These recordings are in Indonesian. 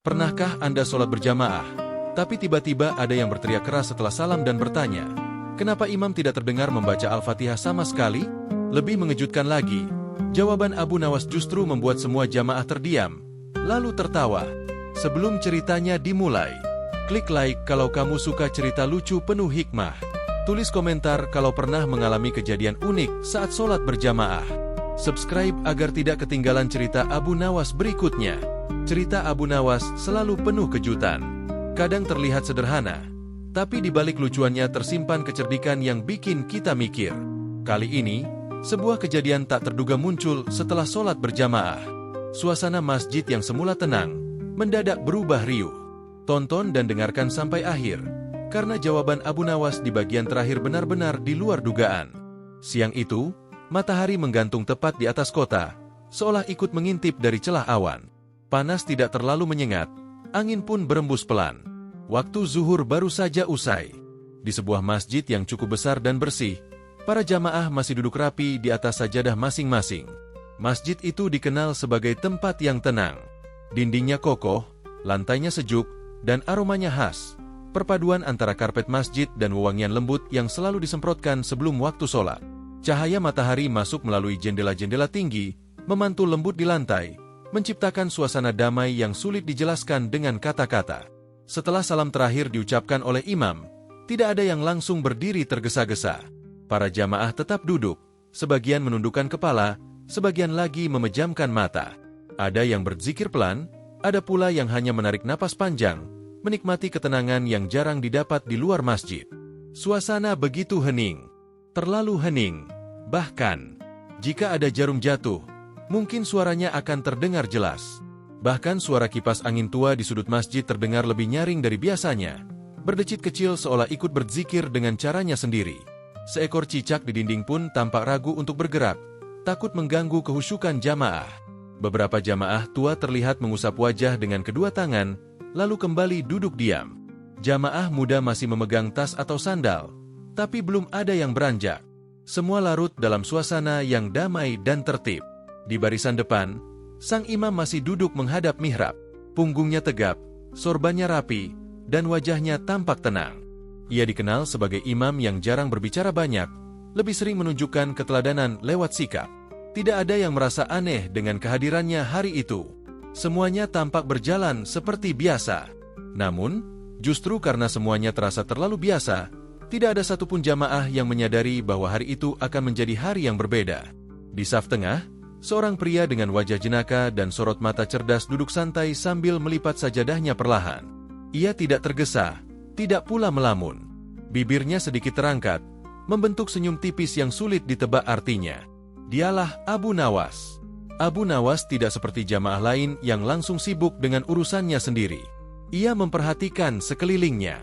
Pernahkah Anda sholat berjamaah, tapi tiba-tiba ada yang berteriak keras setelah salam dan bertanya, kenapa imam tidak terdengar membaca Al-Fatihah sama sekali? Lebih mengejutkan lagi, jawaban Abu Nawas justru membuat semua jamaah terdiam, lalu tertawa. Sebelum ceritanya dimulai, klik like kalau kamu suka cerita lucu penuh hikmah. Tulis komentar kalau pernah mengalami kejadian unik saat sholat berjamaah. Subscribe agar tidak ketinggalan cerita Abu Nawas berikutnya. Cerita Abu Nawas selalu penuh kejutan. Kadang terlihat sederhana, tapi di balik lucuannya tersimpan kecerdikan yang bikin kita mikir. Kali ini, sebuah kejadian tak terduga muncul setelah sholat berjamaah. Suasana masjid yang semula tenang, mendadak berubah riuh. Tonton dan dengarkan sampai akhir, karena jawaban Abu Nawas di bagian terakhir benar-benar di luar dugaan. Siang itu, matahari menggantung tepat di atas kota, seolah ikut mengintip dari celah awan. Panas tidak terlalu menyengat, angin pun berembus pelan. Waktu zuhur baru saja usai. Di sebuah masjid yang cukup besar dan bersih, para jamaah masih duduk rapi di atas sajadah masing-masing. Masjid itu dikenal sebagai tempat yang tenang. Dindingnya kokoh, lantainya sejuk, dan aromanya khas. Perpaduan antara karpet masjid dan wewangian lembut yang selalu disemprotkan sebelum waktu sholat. Cahaya matahari masuk melalui jendela-jendela tinggi, memantul lembut di lantai, menciptakan suasana damai yang sulit dijelaskan dengan kata-kata. Setelah salam terakhir diucapkan oleh imam, tidak ada yang langsung berdiri tergesa-gesa. Para jamaah tetap duduk, sebagian menundukkan kepala, sebagian lagi memejamkan mata. Ada yang berzikir pelan, ada pula yang hanya menarik napas panjang, menikmati ketenangan yang jarang didapat di luar masjid. Suasana begitu hening, terlalu hening. Bahkan, jika ada jarum jatuh, mungkin suaranya akan terdengar jelas. Bahkan suara kipas angin tua di sudut masjid terdengar lebih nyaring dari biasanya. Berdecit kecil seolah ikut berzikir dengan caranya sendiri. Seekor cicak di dinding pun tampak ragu untuk bergerak, takut mengganggu kehusyukan jamaah. Beberapa jamaah tua terlihat mengusap wajah dengan kedua tangan, lalu kembali duduk diam. Jamaah muda masih memegang tas atau sandal, tapi belum ada yang beranjak. Semua larut dalam suasana yang damai dan tertib. Di barisan depan, sang imam masih duduk menghadap mihrab. Punggungnya tegap, sorbannya rapi, dan wajahnya tampak tenang. Ia dikenal sebagai imam yang jarang berbicara banyak, lebih sering menunjukkan keteladanan lewat sikap. Tidak ada yang merasa aneh dengan kehadirannya hari itu. Semuanya tampak berjalan seperti biasa. Namun, justru karena semuanya terasa terlalu biasa, tidak ada satupun jamaah yang menyadari bahwa hari itu akan menjadi hari yang berbeda. Di saf tengah, seorang pria dengan wajah jenaka dan sorot mata cerdas duduk santai sambil melipat sajadahnya perlahan. Ia tidak tergesa, tidak pula melamun. Bibirnya sedikit terangkat, membentuk senyum tipis yang sulit ditebak artinya. Dialah Abu Nawas. Abu Nawas tidak seperti jamaah lain yang langsung sibuk dengan urusannya sendiri. Ia memperhatikan sekelilingnya,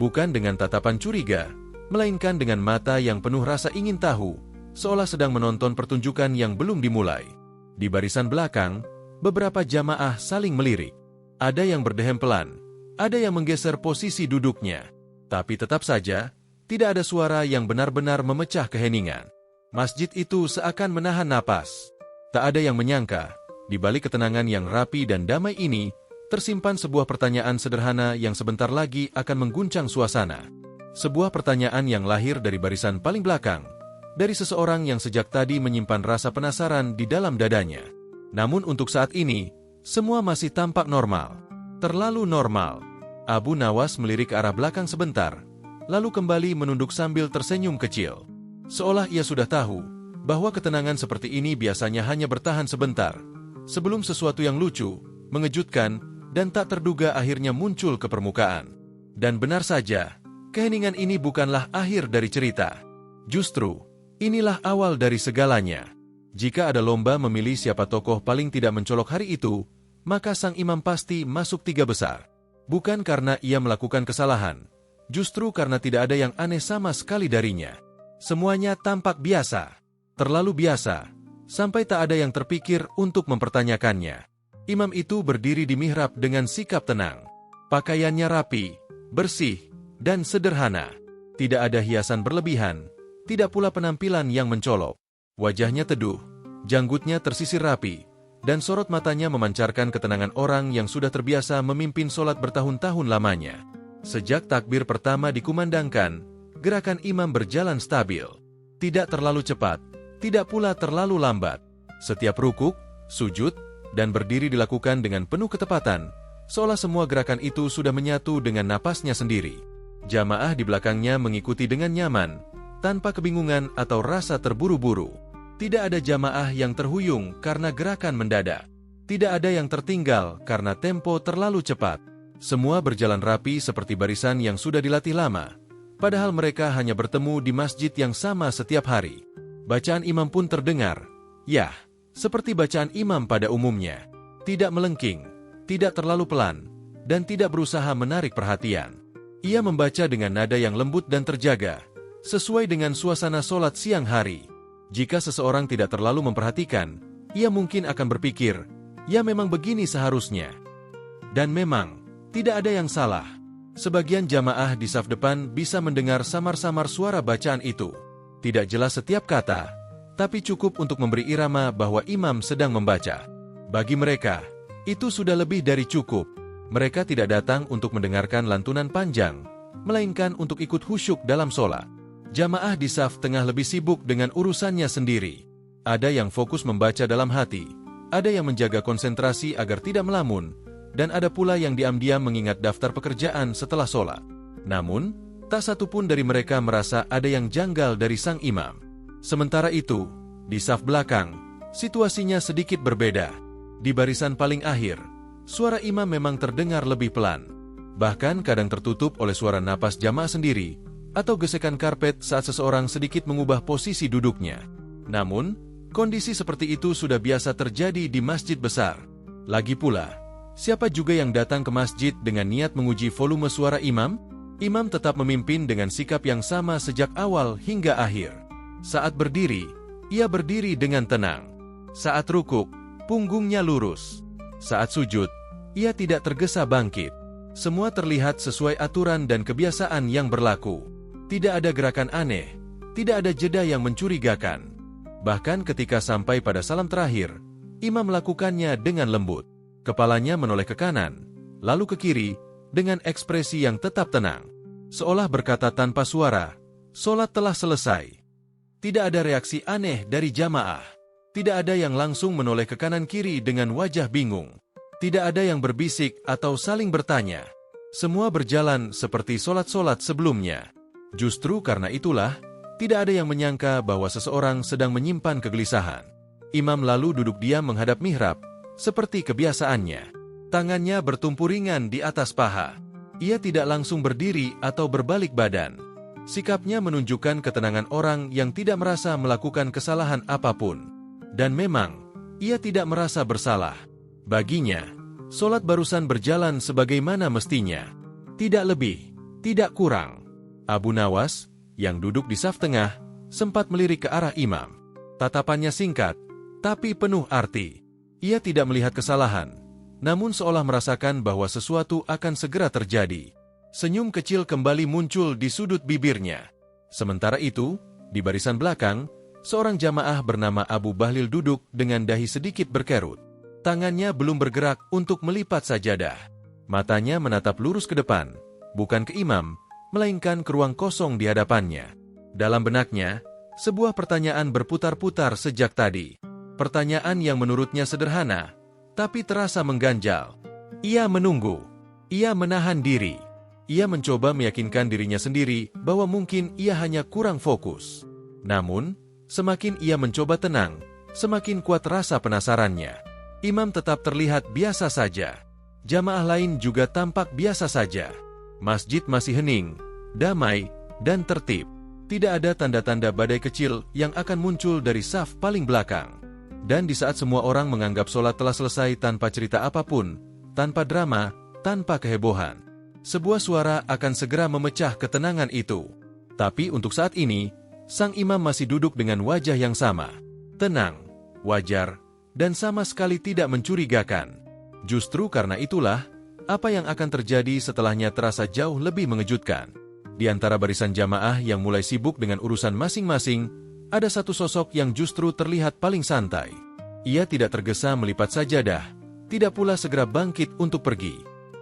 bukan dengan tatapan curiga, melainkan dengan mata yang penuh rasa ingin tahu, seolah sedang menonton pertunjukan yang belum dimulai. Di barisan belakang, beberapa jamaah saling melirik. Ada yang berdehem pelan, ada yang menggeser posisi duduknya. Tapi tetap saja, tidak ada suara yang benar-benar memecah keheningan. Masjid itu seakan menahan napas. Tak ada yang menyangka, di balik ketenangan yang rapi dan damai ini, tersimpan sebuah pertanyaan sederhana yang sebentar lagi akan mengguncang suasana. Sebuah pertanyaan yang lahir dari barisan paling belakang, dari seseorang yang sejak tadi menyimpan rasa penasaran di dalam dadanya. Namun untuk saat ini, semua masih tampak normal. Terlalu normal. Abu Nawas melirik ke arah belakang sebentar, lalu kembali menunduk sambil tersenyum kecil. Seolah ia sudah tahu, bahwa ketenangan seperti ini biasanya hanya bertahan sebentar, sebelum sesuatu yang lucu, mengejutkan, dan tak terduga akhirnya muncul ke permukaan. Dan benar saja, keheningan ini bukanlah akhir dari cerita. Justru, inilah awal dari segalanya. Jika ada lomba memilih siapa tokoh paling tidak mencolok hari itu, maka sang imam pasti masuk 3 besar. Bukan karena ia melakukan kesalahan, justru karena tidak ada yang aneh sama sekali darinya. Semuanya tampak biasa, terlalu biasa, sampai tak ada yang terpikir untuk mempertanyakannya. Imam itu berdiri di mihrab dengan sikap tenang. Pakaiannya rapi, bersih, dan sederhana. Tidak ada hiasan berlebihan, tidak pula penampilan yang mencolok. Wajahnya teduh, janggutnya tersisir rapi, dan sorot matanya memancarkan ketenangan orang yang sudah terbiasa memimpin sholat bertahun-tahun lamanya. Sejak takbir pertama dikumandangkan, gerakan imam berjalan stabil. Tidak terlalu cepat, tidak pula terlalu lambat. Setiap rukuk, sujud, dan berdiri dilakukan dengan penuh ketepatan, seolah semua gerakan itu sudah menyatu dengan napasnya sendiri. Jamaah di belakangnya mengikuti dengan nyaman, tanpa kebingungan atau rasa terburu-buru. Tidak ada jamaah yang terhuyung karena gerakan mendadak. Tidak ada yang tertinggal karena tempo terlalu cepat. Semua berjalan rapi seperti barisan yang sudah dilatih lama, padahal mereka hanya bertemu di masjid yang sama setiap hari. Bacaan imam pun terdengar, ya, seperti bacaan imam pada umumnya. Tidak melengking, tidak terlalu pelan, dan tidak berusaha menarik perhatian. Ia membaca dengan nada yang lembut dan terjaga, sesuai dengan suasana sholat siang hari. Jika seseorang tidak terlalu memperhatikan, ia mungkin akan berpikir, ya memang begini seharusnya. Dan memang, tidak ada yang salah. Sebagian jamaah di saf depan bisa mendengar samar-samar suara bacaan itu. Tidak jelas setiap kata, tapi cukup untuk memberi irama bahwa imam sedang membaca. Bagi mereka, itu sudah lebih dari cukup. Mereka tidak datang untuk mendengarkan lantunan panjang, melainkan untuk ikut khusyuk dalam sholat. Jamaah di saf tengah lebih sibuk dengan urusannya sendiri. Ada yang fokus membaca dalam hati, ada yang menjaga konsentrasi agar tidak melamun, dan ada pula yang diam-diam mengingat daftar pekerjaan setelah sholat. Namun, tak satu pun dari mereka merasa ada yang janggal dari sang imam. Sementara itu, di saf belakang, situasinya sedikit berbeda. Di barisan paling akhir, suara imam memang terdengar lebih pelan. Bahkan kadang tertutup oleh suara napas jamaah sendiri, atau gesekan karpet saat seseorang sedikit mengubah posisi duduknya. Namun, kondisi seperti itu sudah biasa terjadi di masjid besar. Lagi pula, siapa juga yang datang ke masjid dengan niat menguji volume suara imam? Imam tetap memimpin dengan sikap yang sama sejak awal hingga akhir. Saat berdiri, ia berdiri dengan tenang. Saat rukuk, punggungnya lurus. Saat sujud, ia tidak tergesa bangkit. Semua terlihat sesuai aturan dan kebiasaan yang berlaku. Tidak ada gerakan aneh, tidak ada jeda yang mencurigakan. Bahkan ketika sampai pada salam terakhir, imam melakukannya dengan lembut. Kepalanya menoleh ke kanan, lalu ke kiri, dengan ekspresi yang tetap tenang. Seolah berkata tanpa suara, "Sholat telah selesai." Tidak ada reaksi aneh dari jamaah. Tidak ada yang langsung menoleh ke kanan kiri dengan wajah bingung. Tidak ada yang berbisik atau saling bertanya. Semua berjalan seperti sholat-sholat sebelumnya. Justru karena itulah, tidak ada yang menyangka bahwa seseorang sedang menyimpan kegelisahan. Imam lalu duduk diam menghadap mihrab, seperti kebiasaannya. Tangannya bertumpu ringan di atas paha. Ia tidak langsung berdiri atau berbalik badan. Sikapnya menunjukkan ketenangan orang yang tidak merasa melakukan kesalahan apapun. Dan memang, ia tidak merasa bersalah. Baginya, sholat barusan berjalan sebagaimana mestinya. Tidak lebih, tidak kurang. Abu Nawas, yang duduk di saf tengah, sempat melirik ke arah imam. Tatapannya singkat, tapi penuh arti. Ia tidak melihat kesalahan, namun seolah merasakan bahwa sesuatu akan segera terjadi. Senyum kecil kembali muncul di sudut bibirnya. Sementara itu, di barisan belakang, seorang jamaah bernama Abu Bahlil duduk dengan dahi sedikit berkerut. Tangannya belum bergerak untuk melipat sajadah. Matanya menatap lurus ke depan, bukan ke imam, melainkan ke ruang kosong di hadapannya. Dalam benaknya, sebuah pertanyaan berputar-putar sejak tadi. Pertanyaan yang menurutnya sederhana, tapi terasa mengganjal. Ia menunggu. Ia menahan diri. Ia mencoba meyakinkan dirinya sendiri bahwa mungkin ia hanya kurang fokus. Namun, semakin ia mencoba tenang, semakin kuat rasa penasarannya. Imam tetap terlihat biasa saja. Jamaah lain juga tampak biasa saja. Masjid masih hening, damai, dan tertib. Tidak ada tanda-tanda badai kecil yang akan muncul dari saf paling belakang. Dan di saat semua orang menganggap sholat telah selesai tanpa cerita apapun, tanpa drama, tanpa kehebohan, sebuah suara akan segera memecah ketenangan itu. Tapi untuk saat ini, sang imam masih duduk dengan wajah yang sama. Tenang, wajar, dan sama sekali tidak mencurigakan. Justru karena itulah, apa yang akan terjadi setelahnya terasa jauh lebih mengejutkan. Di antara barisan jamaah yang mulai sibuk dengan urusan masing-masing, ada satu sosok yang justru terlihat paling santai. Ia tidak tergesa melipat sajadah, tidak pula segera bangkit untuk pergi.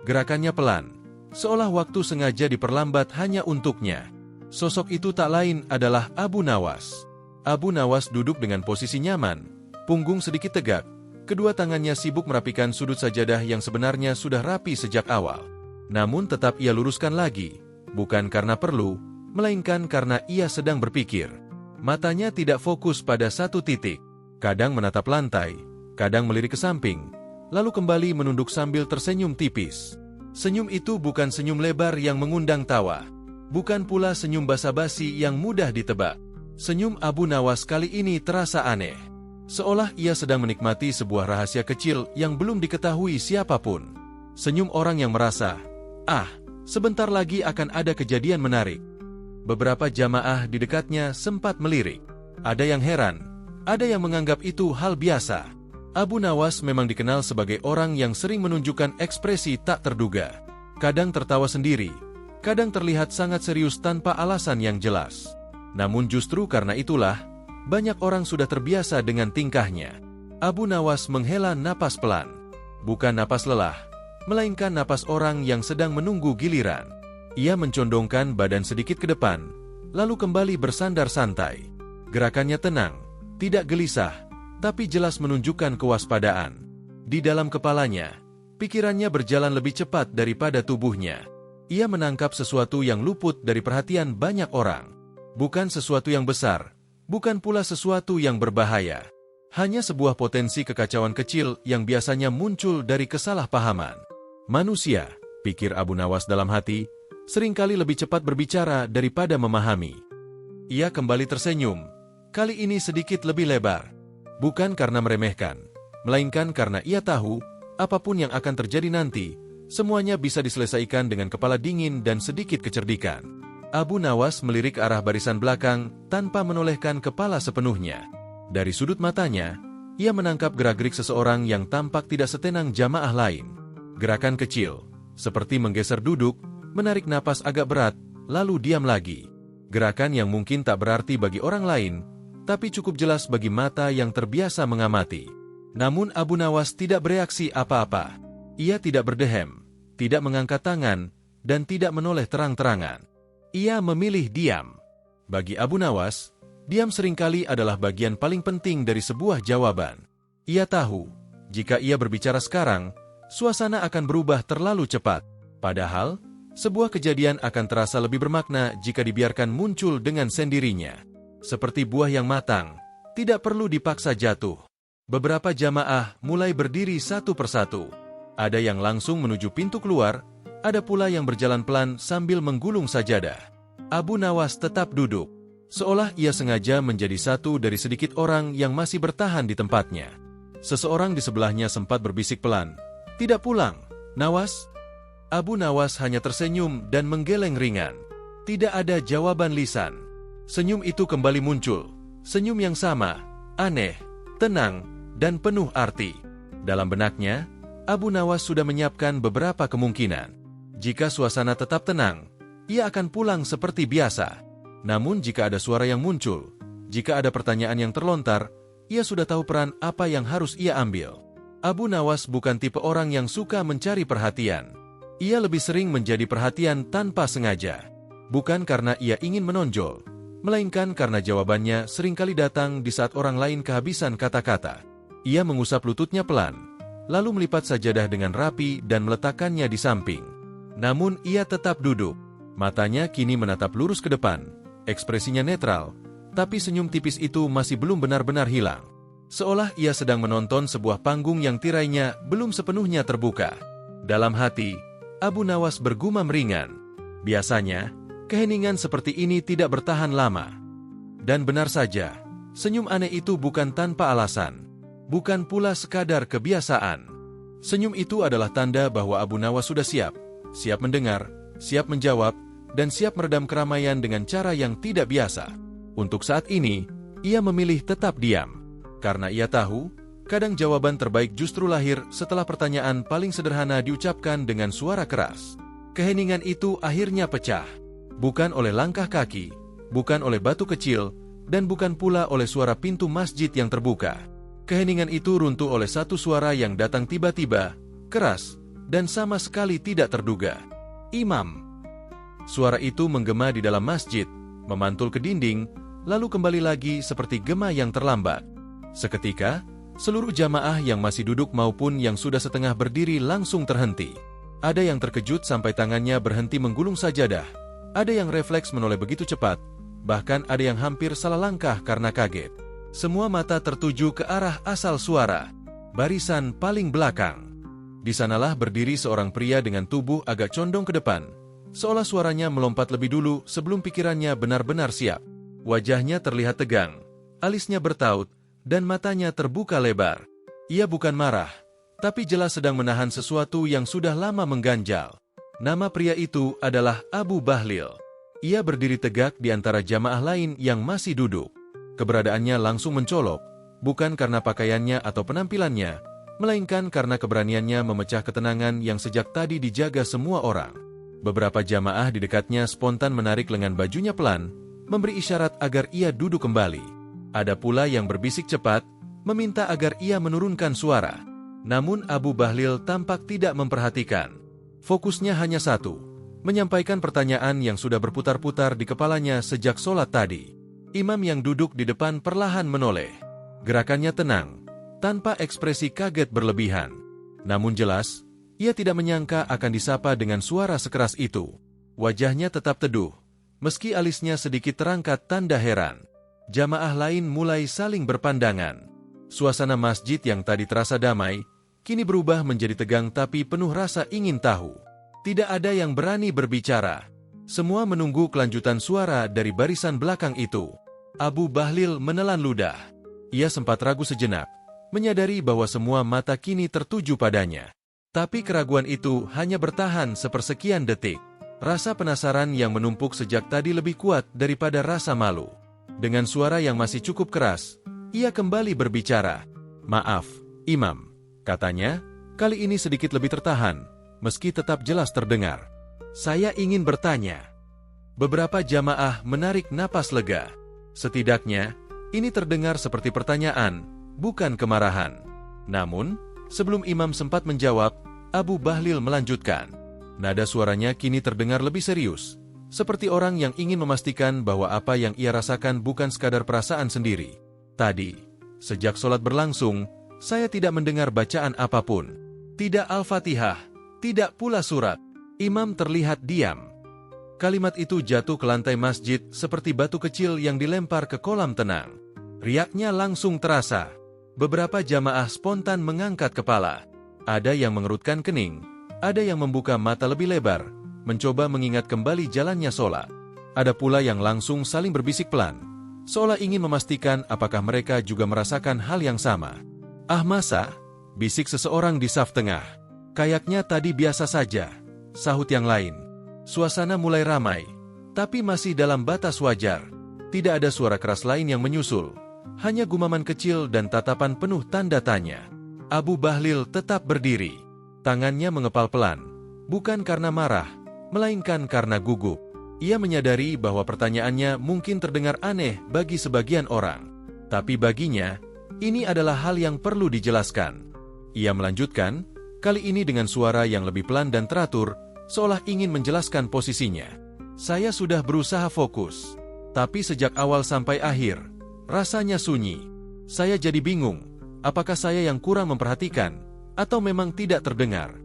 Gerakannya pelan, seolah waktu sengaja diperlambat hanya untuknya. Sosok itu tak lain adalah Abu Nawas. Abu Nawas duduk dengan posisi nyaman, punggung sedikit tegak, kedua tangannya sibuk merapikan sudut sajadah yang sebenarnya sudah rapi sejak awal. Namun tetap ia luruskan lagi, bukan karena perlu, melainkan karena ia sedang berpikir. Matanya tidak fokus pada satu titik, kadang menatap lantai, kadang melirik ke samping, lalu kembali menunduk sambil tersenyum tipis. Senyum itu bukan senyum lebar yang mengundang tawa, bukan pula senyum basa-basi yang mudah ditebak. Senyum Abu Nawas kali ini terasa aneh, seolah ia sedang menikmati sebuah rahasia kecil yang belum diketahui siapapun. Senyum orang yang merasa, sebentar lagi akan ada kejadian menarik. Beberapa jamaah di dekatnya sempat melirik. Ada yang heran, ada yang menganggap itu hal biasa. Abu Nawas memang dikenal sebagai orang yang sering menunjukkan ekspresi tak terduga. Kadang tertawa sendiri, kadang terlihat sangat serius tanpa alasan yang jelas. Namun justru karena itulah, banyak orang sudah terbiasa dengan tingkahnya. Abu Nawas menghela napas pelan. Bukan napas lelah, melainkan napas orang yang sedang menunggu giliran. Ia mencondongkan badan sedikit ke depan, lalu kembali bersandar santai. Gerakannya tenang, tidak gelisah, tapi jelas menunjukkan kewaspadaan. Di dalam kepalanya, pikirannya berjalan lebih cepat daripada tubuhnya. Ia menangkap sesuatu yang luput dari perhatian banyak orang. Bukan sesuatu yang besar, bukan pula sesuatu yang berbahaya. Hanya sebuah potensi kekacauan kecil yang biasanya muncul dari kesalahpahaman. Manusia, pikir Abu Nawas dalam hati, seringkali lebih cepat berbicara daripada memahami. Ia kembali tersenyum, kali ini sedikit lebih lebar. Bukan karena meremehkan, melainkan karena ia tahu, apapun yang akan terjadi nanti, semuanya bisa diselesaikan dengan kepala dingin dan sedikit kecerdikan. Abu Nawas melirik ke arah barisan belakang tanpa menolehkan kepala sepenuhnya. Dari sudut matanya, ia menangkap gerak-gerik seseorang yang tampak tidak setenang jamaah lain. Gerakan kecil, seperti menggeser duduk, menarik napas agak berat, lalu diam lagi. Gerakan yang mungkin tak berarti bagi orang lain, tapi cukup jelas bagi mata yang terbiasa mengamati. Namun Abu Nawas tidak bereaksi apa-apa. Ia tidak berdehem, tidak mengangkat tangan, dan tidak menoleh terang-terangan. Ia memilih diam. Bagi Abu Nawas, diam seringkali adalah bagian paling penting dari sebuah jawaban. Ia tahu, jika ia berbicara sekarang, suasana akan berubah terlalu cepat. Padahal, sebuah kejadian akan terasa lebih bermakna jika dibiarkan muncul dengan sendirinya. Seperti buah yang matang, tidak perlu dipaksa jatuh. Beberapa jamaah mulai berdiri satu persatu. Ada yang langsung menuju pintu keluar, ada pula yang berjalan pelan sambil menggulung sajadah. Abu Nawas tetap duduk, seolah ia sengaja menjadi satu dari sedikit orang yang masih bertahan di tempatnya. Seseorang di sebelahnya sempat berbisik pelan, "Tidak pulang, Nawas?" Abu Nawas hanya tersenyum dan menggeleng ringan. Tidak ada jawaban lisan. Senyum itu kembali muncul, senyum yang sama, aneh, tenang, dan penuh arti. Dalam benaknya, Abu Nawas sudah menyiapkan beberapa kemungkinan. Jika suasana tetap tenang, ia akan pulang seperti biasa. Namun jika ada suara yang muncul, jika ada pertanyaan yang terlontar, ia sudah tahu peran apa yang harus ia ambil. Abu Nawas bukan tipe orang yang suka mencari perhatian. Ia lebih sering menjadi perhatian tanpa sengaja. Bukan karena ia ingin menonjol, melainkan karena jawabannya seringkali datang di saat orang lain kehabisan kata-kata. Ia mengusap lututnya pelan, lalu melipat sajadah dengan rapi dan meletakkannya di samping. Namun ia tetap duduk. Matanya kini menatap lurus ke depan, ekspresinya netral, tapi senyum tipis itu masih belum benar-benar hilang. Seolah ia sedang menonton sebuah panggung yang tirainya belum sepenuhnya terbuka. Dalam hati, Abu Nawas bergumam ringan. Biasanya, keheningan seperti ini tidak bertahan lama. Dan benar saja, senyum aneh itu bukan tanpa alasan. Bukan pula sekadar kebiasaan. Senyum itu adalah tanda bahwa Abu Nawas sudah siap. Siap mendengar, siap menjawab, dan siap meredam keramaian dengan cara yang tidak biasa. Untuk saat ini, ia memilih tetap diam. Karena ia tahu, kadang jawaban terbaik justru lahir setelah pertanyaan paling sederhana diucapkan dengan suara keras. Keheningan itu akhirnya pecah. Bukan oleh langkah kaki, bukan oleh batu kecil, dan bukan pula oleh suara pintu masjid yang terbuka. Keheningan itu runtuh oleh satu suara yang datang tiba-tiba, keras, dan sama sekali tidak terduga. "Imam!" Suara itu menggema di dalam masjid, memantul ke dinding, lalu kembali lagi seperti gema yang terlambat. Seketika, seluruh jamaah yang masih duduk maupun yang sudah setengah berdiri langsung terhenti. Ada yang terkejut sampai tangannya berhenti menggulung sajadah. Ada yang refleks menoleh begitu cepat, bahkan ada yang hampir salah langkah karena kaget. Semua mata tertuju ke arah asal suara, barisan paling belakang. Di sanalah berdiri seorang pria dengan tubuh agak condong ke depan, seolah suaranya melompat lebih dulu sebelum pikirannya benar-benar siap. Wajahnya terlihat tegang, alisnya bertaut, dan matanya terbuka lebar. Ia bukan marah, tapi jelas sedang menahan sesuatu yang sudah lama mengganjal. Nama pria itu adalah Abu Bahlil. Ia berdiri tegak di antara jamaah lain yang masih duduk. Keberadaannya langsung mencolok, bukan karena pakaiannya atau penampilannya, melainkan karena keberaniannya memecah ketenangan yang sejak tadi dijaga semua orang. Beberapa jamaah di dekatnya spontan menarik lengan bajunya pelan, memberi isyarat agar ia duduk kembali. Ada pula yang berbisik cepat, meminta agar ia menurunkan suara. Namun Abu Bahlil tampak tidak memperhatikan. Fokusnya hanya satu, menyampaikan pertanyaan yang sudah berputar-putar di kepalanya sejak sholat tadi. Imam yang duduk di depan perlahan menoleh. Gerakannya tenang, tanpa ekspresi kaget berlebihan. Namun jelas, ia tidak menyangka akan disapa dengan suara sekeras itu. Wajahnya tetap teduh, meski alisnya sedikit terangkat tanda heran. Jamaah lain mulai saling berpandangan. Suasana masjid yang tadi terasa damai, kini berubah menjadi tegang tapi penuh rasa ingin tahu. Tidak ada yang berani berbicara. Semua menunggu kelanjutan suara dari barisan belakang itu. Abu Bahlil menelan ludah. Ia sempat ragu sejenak, menyadari bahwa semua mata kini tertuju padanya. Tapi keraguan itu hanya bertahan sepersekian detik. Rasa penasaran yang menumpuk sejak tadi lebih kuat daripada rasa malu. Dengan suara yang masih cukup keras, ia kembali berbicara. "Maaf, Imam," katanya, kali ini sedikit lebih tertahan, meski tetap jelas terdengar. "Saya ingin bertanya." Beberapa jamaah menarik napas lega. Setidaknya, ini terdengar seperti pertanyaan, bukan kemarahan. Namun, sebelum Imam sempat menjawab, Abu Bahlil melanjutkan. Nada suaranya kini terdengar lebih serius, seperti orang yang ingin memastikan bahwa apa yang ia rasakan bukan sekadar perasaan sendiri. "Tadi, sejak sholat berlangsung, saya tidak mendengar bacaan apapun. Tidak Al-Fatihah, tidak pula surat." Imam terlihat diam. Kalimat itu jatuh ke lantai masjid seperti batu kecil yang dilempar ke kolam tenang. Riaknya langsung terasa. Beberapa jamaah spontan mengangkat kepala. Ada yang mengerutkan kening, ada yang membuka mata lebih lebar, mencoba mengingat kembali jalannya sholat. Ada pula yang langsung saling berbisik pelan, seolah ingin memastikan apakah mereka juga merasakan hal yang sama. "Ah masa?" bisik seseorang di saf tengah. "Kayaknya tadi biasa saja," sahut yang lain. Suasana mulai ramai, tapi masih dalam batas wajar. Tidak ada suara keras lain yang menyusul, hanya gumaman kecil dan tatapan penuh tanda tanya. Abu Bahlil tetap berdiri, tangannya mengepal pelan, bukan karena marah, melainkan karena gugup. Ia menyadari bahwa pertanyaannya mungkin terdengar aneh bagi sebagian orang, tapi baginya, ini adalah hal yang perlu dijelaskan. Ia melanjutkan, kali ini dengan suara yang lebih pelan dan teratur, seolah ingin menjelaskan posisinya. "Saya sudah berusaha fokus, tapi sejak awal sampai akhir, rasanya sunyi. Saya jadi bingung, apakah saya yang kurang memperhatikan, atau memang tidak terdengar."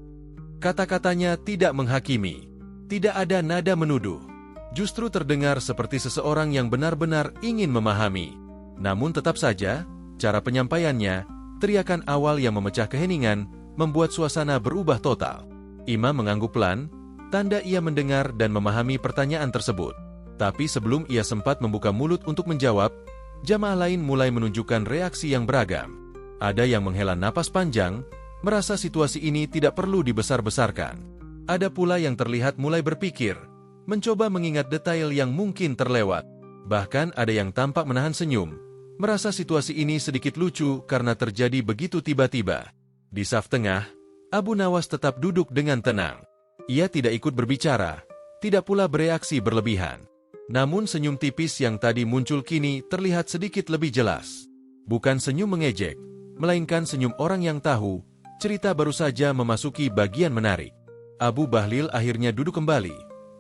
Kata-katanya tidak menghakimi, tidak ada nada menuduh. Justru terdengar seperti seseorang yang benar-benar ingin memahami. Namun tetap saja, cara penyampaiannya, teriakan awal yang memecah keheningan, membuat suasana berubah total. Imam mengangguk pelan, tanda ia mendengar dan memahami pertanyaan tersebut. Tapi sebelum ia sempat membuka mulut untuk menjawab, jamaah lain mulai menunjukkan reaksi yang beragam. Ada yang menghela napas panjang, merasa situasi ini tidak perlu dibesar-besarkan. Ada pula yang terlihat mulai berpikir, mencoba mengingat detail yang mungkin terlewat. Bahkan ada yang tampak menahan senyum, merasa situasi ini sedikit lucu karena terjadi begitu tiba-tiba. Di saf tengah, Abu Nawas tetap duduk dengan tenang. Ia tidak ikut berbicara, tidak pula bereaksi berlebihan. Namun senyum tipis yang tadi muncul kini terlihat sedikit lebih jelas. Bukan senyum mengejek, melainkan senyum orang yang tahu, cerita baru saja memasuki bagian menarik. Abu Bahlil akhirnya duduk kembali,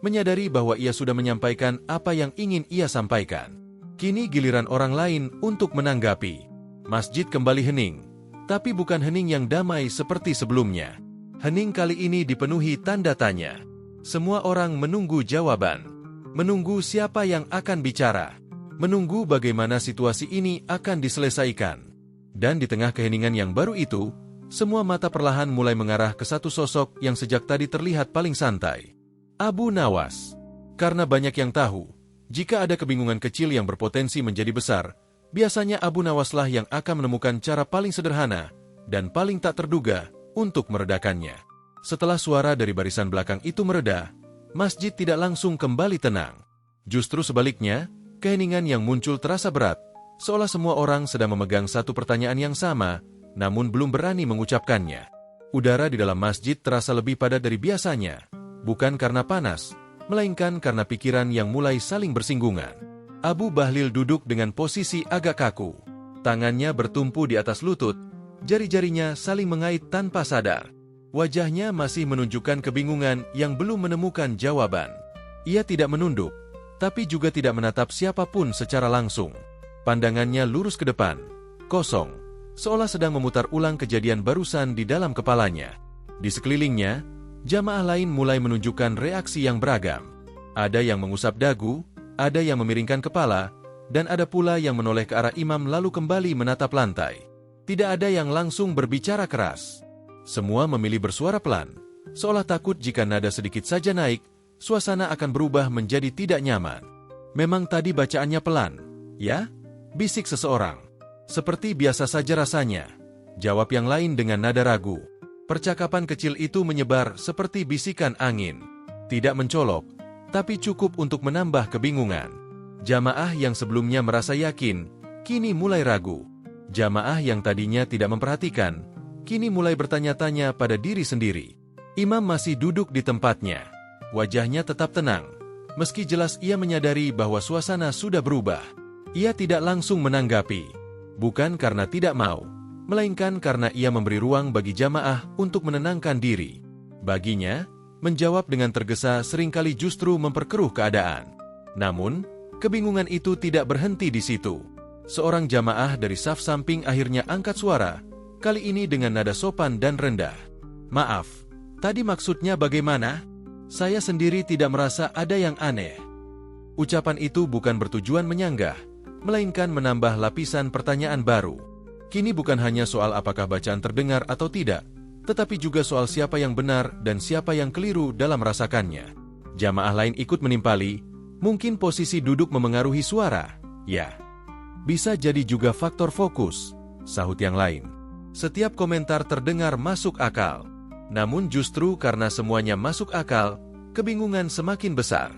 menyadari bahwa ia sudah menyampaikan apa yang ingin ia sampaikan. Kini giliran orang lain untuk menanggapi. Masjid kembali hening, tapi bukan hening yang damai seperti sebelumnya. Hening kali ini dipenuhi tanda tanya. Semua orang menunggu jawaban, menunggu siapa yang akan bicara, menunggu bagaimana situasi ini akan diselesaikan. Dan di tengah keheningan yang baru itu, semua mata perlahan mulai mengarah ke satu sosok yang sejak tadi terlihat paling santai. Abu Nawas. Karena banyak yang tahu, jika ada kebingungan kecil yang berpotensi menjadi besar, biasanya Abu Nawaslah yang akan menemukan cara paling sederhana dan paling tak terduga untuk meredakannya. Setelah suara dari barisan belakang itu mereda, masjid tidak langsung kembali tenang. Justru sebaliknya, keheningan yang muncul terasa berat, seolah semua orang sedang memegang satu pertanyaan yang sama, namun belum berani mengucapkannya. Udara di dalam masjid terasa lebih padat dari biasanya, bukan karena panas, melainkan karena pikiran yang mulai saling bersinggungan. Abu Bahlil duduk dengan posisi agak kaku. Tangannya bertumpu di atas lutut, jari-jarinya saling mengait tanpa sadar. Wajahnya masih menunjukkan kebingungan yang belum menemukan jawaban. Ia tidak menunduk, tapi juga tidak menatap siapapun secara langsung. Pandangannya lurus ke depan, kosong, seolah sedang memutar ulang kejadian barusan di dalam kepalanya. Di sekelilingnya, jamaah lain mulai menunjukkan reaksi yang beragam. Ada yang mengusap dagu, ada yang memiringkan kepala, dan ada pula yang menoleh ke arah imam lalu kembali menatap lantai. Tidak ada yang langsung berbicara keras. Semua memilih bersuara pelan, seolah takut jika nada sedikit saja naik, suasana akan berubah menjadi tidak nyaman. Memang tadi bacaannya pelan, ya? Bisik seseorang. Seperti biasa saja rasanya, jawab yang lain dengan nada ragu. Percakapan kecil itu menyebar seperti bisikan angin. Tidak mencolok, tapi cukup untuk menambah kebingungan. Jamaah yang sebelumnya merasa yakin, kini mulai ragu. Jamaah yang tadinya tidak memperhatikan, kini mulai bertanya-tanya pada diri sendiri. Imam masih duduk di tempatnya. Wajahnya tetap tenang, meski jelas ia menyadari bahwa suasana sudah berubah. Ia tidak langsung menanggapi, bukan karena tidak mau, melainkan karena ia memberi ruang bagi jamaah untuk menenangkan diri. Baginya, menjawab dengan tergesa seringkali justru memperkeruh keadaan. Namun, kebingungan itu tidak berhenti di situ. Seorang jamaah dari saf samping akhirnya angkat suara, kali ini dengan nada sopan dan rendah. "Maaf, tadi maksudnya bagaimana? Saya sendiri tidak merasa ada yang aneh." Ucapan itu bukan bertujuan menyanggah, melainkan menambah lapisan pertanyaan baru. Kini bukan hanya soal apakah bacaan terdengar atau tidak, tetapi juga soal siapa yang benar dan siapa yang keliru dalam merasakannya. Jamaah lain ikut menimpali, mungkin posisi duduk memengaruhi suara. Ya, bisa jadi juga faktor fokus, sahut yang lain. Setiap komentar terdengar masuk akal. Namun justru karena semuanya masuk akal, kebingungan semakin besar.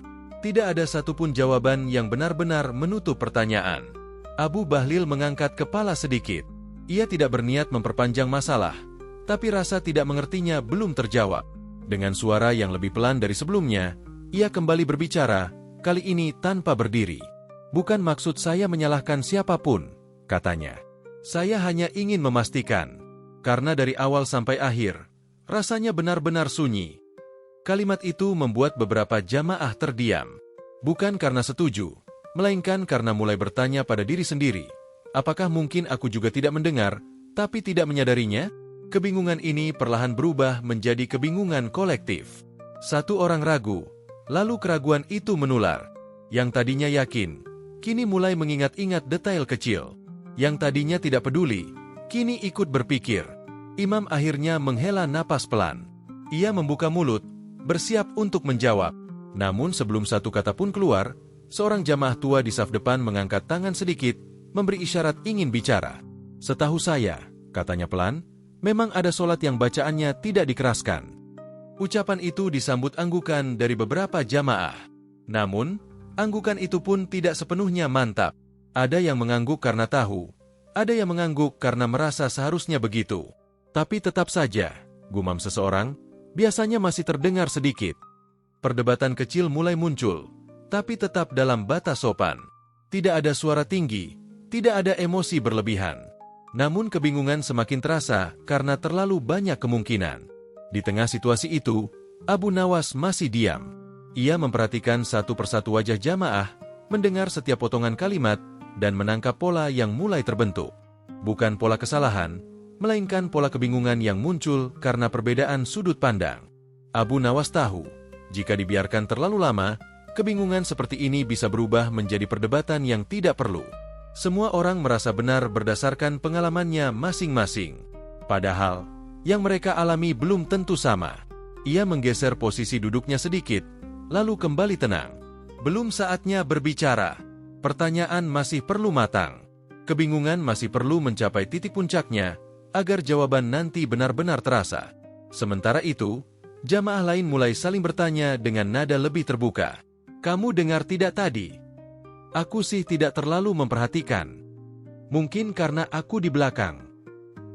Tidak ada satupun jawaban yang benar-benar menutup pertanyaan. Abu Bahlil mengangkat kepala sedikit. Ia tidak berniat memperpanjang masalah, tapi rasa tidak mengertinya belum terjawab. Dengan suara yang lebih pelan dari sebelumnya, ia kembali berbicara, kali ini tanpa berdiri. "Bukan maksud saya menyalahkan siapapun," katanya. "Saya hanya ingin memastikan, karena dari awal sampai akhir, rasanya benar-benar sunyi." Kalimat itu membuat beberapa jamaah terdiam. Bukan karena setuju, melainkan karena mulai bertanya pada diri sendiri, apakah mungkin aku juga tidak mendengar, tapi tidak menyadarinya? Kebingungan ini perlahan berubah menjadi kebingungan kolektif. Satu orang ragu, lalu keraguan itu menular. Yang tadinya yakin, kini mulai mengingat-ingat detail kecil. Yang tadinya tidak peduli, kini ikut berpikir. Imam akhirnya menghela napas pelan. Ia membuka mulut, bersiap untuk menjawab. Namun sebelum satu kata pun keluar, seorang jamaah tua di saf depan mengangkat tangan sedikit, memberi isyarat ingin bicara. "Setahu saya," katanya pelan, "memang ada solat yang bacaannya tidak dikeraskan." Ucapan itu disambut anggukan dari beberapa jamaah. Namun, anggukan itu pun tidak sepenuhnya mantap. Ada yang mengangguk karena tahu, ada yang mengangguk karena merasa seharusnya begitu. Tapi tetap saja, gumam seseorang, biasanya masih terdengar sedikit. Perdebatan kecil mulai muncul, tapi tetap dalam batas sopan. Tidak ada suara tinggi, tidak ada emosi berlebihan. Namun kebingungan semakin terasa karena terlalu banyak kemungkinan. Di tengah situasi itu, Abu Nawas masih diam. Ia memperhatikan satu persatu wajah jamaah, mendengar setiap potongan kalimat, dan menangkap pola yang mulai terbentuk. Bukan pola kesalahan, melainkan pola kebingungan yang muncul karena perbedaan sudut pandang. Abu Nawas tahu, jika dibiarkan terlalu lama, kebingungan seperti ini bisa berubah menjadi perdebatan yang tidak perlu. Semua orang merasa benar berdasarkan pengalamannya masing-masing. Padahal, yang mereka alami belum tentu sama. Ia menggeser posisi duduknya sedikit, lalu kembali tenang. Belum saatnya berbicara. Pertanyaan masih perlu matang. Kebingungan masih perlu mencapai titik puncaknya, agar jawaban nanti benar-benar terasa. Sementara itu, jamaah lain mulai saling bertanya dengan nada lebih terbuka. Kamu dengar tidak tadi? Aku sih tidak terlalu memperhatikan. Mungkin karena aku di belakang.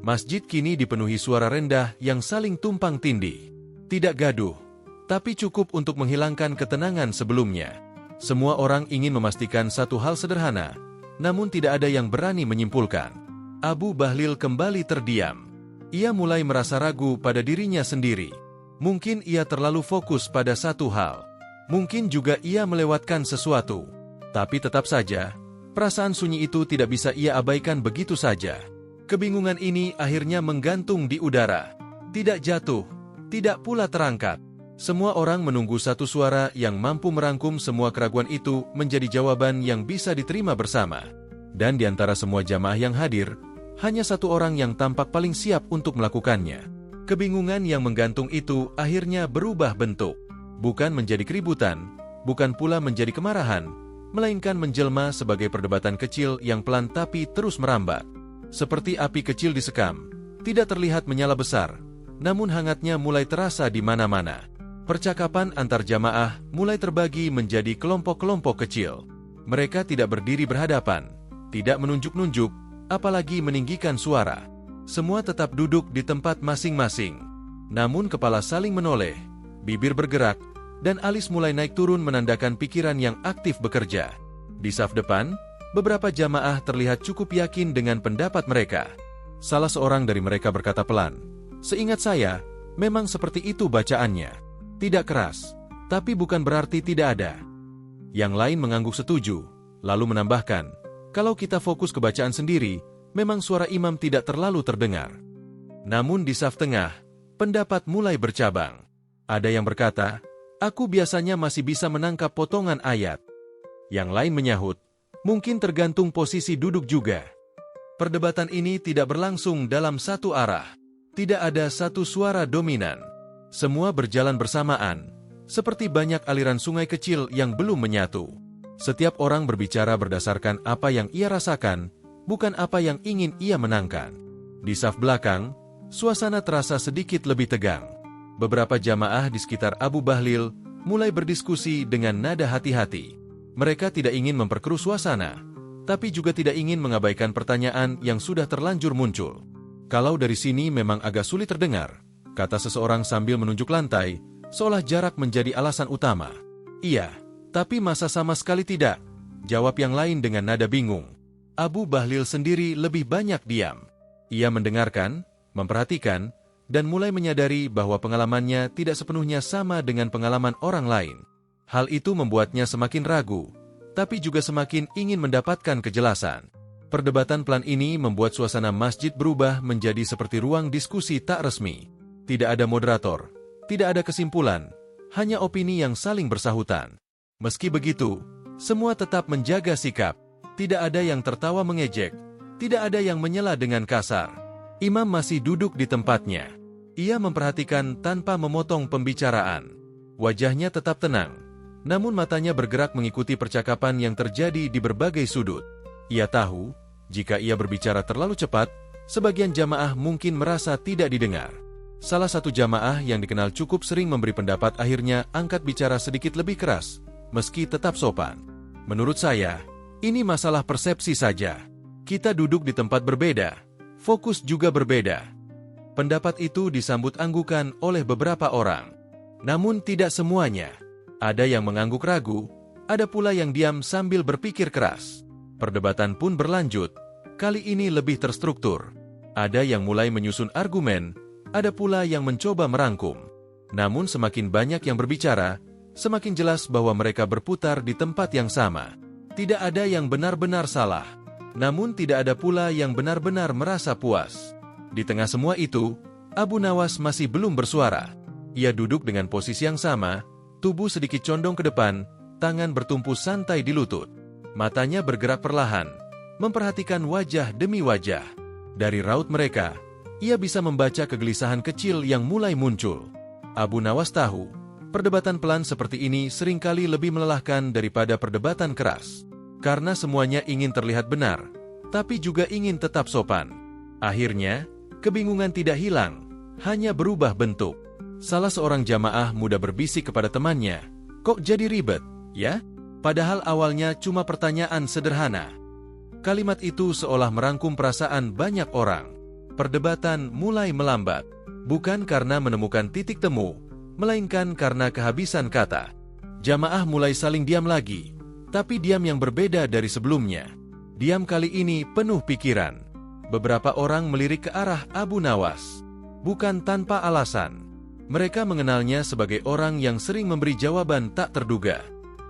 Masjid kini dipenuhi suara rendah yang saling tumpang tindih. Tidak gaduh, tapi cukup untuk menghilangkan ketenangan sebelumnya. Semua orang ingin memastikan satu hal sederhana, namun tidak ada yang berani menyimpulkan. Abu Bahlil kembali terdiam. Ia mulai merasa ragu pada dirinya sendiri. Mungkin ia terlalu fokus pada satu hal. Mungkin juga ia melewatkan sesuatu. Tapi tetap saja, perasaan sunyi itu tidak bisa ia abaikan begitu saja. Kebingungan ini akhirnya menggantung di udara. Tidak jatuh, tidak pula terangkat. Semua orang menunggu satu suara yang mampu merangkum semua keraguan itu menjadi jawaban yang bisa diterima bersama. Dan di antara semua jamaah yang hadir, hanya satu orang yang tampak paling siap untuk melakukannya. Kebingungan yang menggantung itu akhirnya berubah bentuk. Bukan menjadi keributan, bukan pula menjadi kemarahan, melainkan menjelma sebagai perdebatan kecil yang pelan tapi terus merambat. Seperti api kecil disekam, tidak terlihat menyala besar, namun hangatnya mulai terasa di mana-mana. Percakapan antar jamaah mulai terbagi menjadi kelompok-kelompok kecil. Mereka tidak berdiri berhadapan, tidak menunjuk-nunjuk, apalagi meninggikan suara. Semua tetap duduk di tempat masing-masing. Namun kepala saling menoleh, bibir bergerak, dan alis mulai naik turun menandakan pikiran yang aktif bekerja. Di saf depan, beberapa jamaah terlihat cukup yakin dengan pendapat mereka. Salah seorang dari mereka berkata pelan, "Seingat saya, memang seperti itu bacaannya. Tidak keras, tapi bukan berarti tidak ada." Yang lain mengangguk setuju, lalu menambahkan, "Kalau kita fokus ke bacaan sendiri, memang suara imam tidak terlalu terdengar." Namun di saf tengah, pendapat mulai bercabang. Ada yang berkata, "Aku biasanya masih bisa menangkap potongan ayat." Yang lain menyahut, "Mungkin tergantung posisi duduk juga." Perdebatan ini tidak berlangsung dalam satu arah. Tidak ada satu suara dominan. Semua berjalan bersamaan, seperti banyak aliran sungai kecil yang belum menyatu. Setiap orang berbicara berdasarkan apa yang ia rasakan, bukan apa yang ingin ia menangkan. Di saf belakang, suasana terasa sedikit lebih tegang. Beberapa jamaah di sekitar Abu Bahlil mulai berdiskusi dengan nada hati-hati. Mereka tidak ingin memperkeruh suasana, tapi juga tidak ingin mengabaikan pertanyaan yang sudah terlanjur muncul. "Kalau dari sini memang agak sulit terdengar," kata seseorang sambil menunjuk lantai, seolah jarak menjadi alasan utama. "Iya, tapi masa sama sekali tidak?" jawab yang lain dengan nada bingung. Abu Bahlil sendiri lebih banyak diam. Ia mendengarkan, memperhatikan, dan mulai menyadari bahwa pengalamannya tidak sepenuhnya sama dengan pengalaman orang lain. Hal itu membuatnya semakin ragu, tapi juga semakin ingin mendapatkan kejelasan. Perdebatan pelan ini membuat suasana masjid berubah menjadi seperti ruang diskusi tak resmi. Tidak ada moderator, tidak ada kesimpulan, hanya opini yang saling bersahutan. Meski begitu, semua tetap menjaga sikap. Tidak ada yang tertawa mengejek, tidak ada yang menyela dengan kasar. Imam masih duduk di tempatnya. Ia memperhatikan tanpa memotong pembicaraan. Wajahnya tetap tenang, namun matanya bergerak mengikuti percakapan yang terjadi di berbagai sudut. Ia tahu, jika ia berbicara terlalu cepat, sebagian jamaah mungkin merasa tidak didengar. Salah satu jamaah yang dikenal cukup sering memberi pendapat akhirnya angkat bicara sedikit lebih keras, meski tetap sopan. "Menurut saya, ini masalah persepsi saja. Kita duduk di tempat berbeda, fokus juga berbeda." Pendapat itu disambut anggukan oleh beberapa orang. Namun tidak semuanya. Ada yang mengangguk ragu, ada pula yang diam sambil berpikir keras. Perdebatan pun berlanjut. kali ini lebih terstruktur. Ada yang mulai menyusun argumen, ada pula yang mencoba merangkum. Namun semakin banyak yang berbicara, semakin jelas bahwa mereka berputar di tempat yang sama. Tidak ada yang benar-benar salah, namun tidak ada pula yang benar-benar merasa puas. Di tengah semua itu, Abu Nawas masih belum bersuara. Ia duduk dengan posisi yang sama, tubuh sedikit condong ke depan, tangan bertumpu santai di lutut. Matanya bergerak perlahan, memperhatikan wajah demi wajah. Dari raut mereka, ia bisa membaca kegelisahan kecil yang mulai muncul. Abu Nawas tahu, perdebatan pelan seperti ini seringkali lebih melelahkan daripada perdebatan keras. Karena semuanya ingin terlihat benar, tapi juga ingin tetap sopan. Akhirnya, kebingungan tidak hilang, hanya berubah bentuk. Salah seorang jamaah muda berbisik kepada temannya, "Kok jadi ribet, ya?" Padahal awalnya cuma pertanyaan sederhana. Kalimat itu seolah merangkum perasaan banyak orang. Perdebatan mulai melambat, bukan karena menemukan titik temu, melainkan karena kehabisan kata. Jamaah mulai saling diam lagi, tapi diam yang berbeda dari sebelumnya. Diam kali ini penuh pikiran. Beberapa orang melirik ke arah Abu Nawas, bukan tanpa alasan. Mereka mengenalnya sebagai orang yang sering memberi jawaban tak terduga.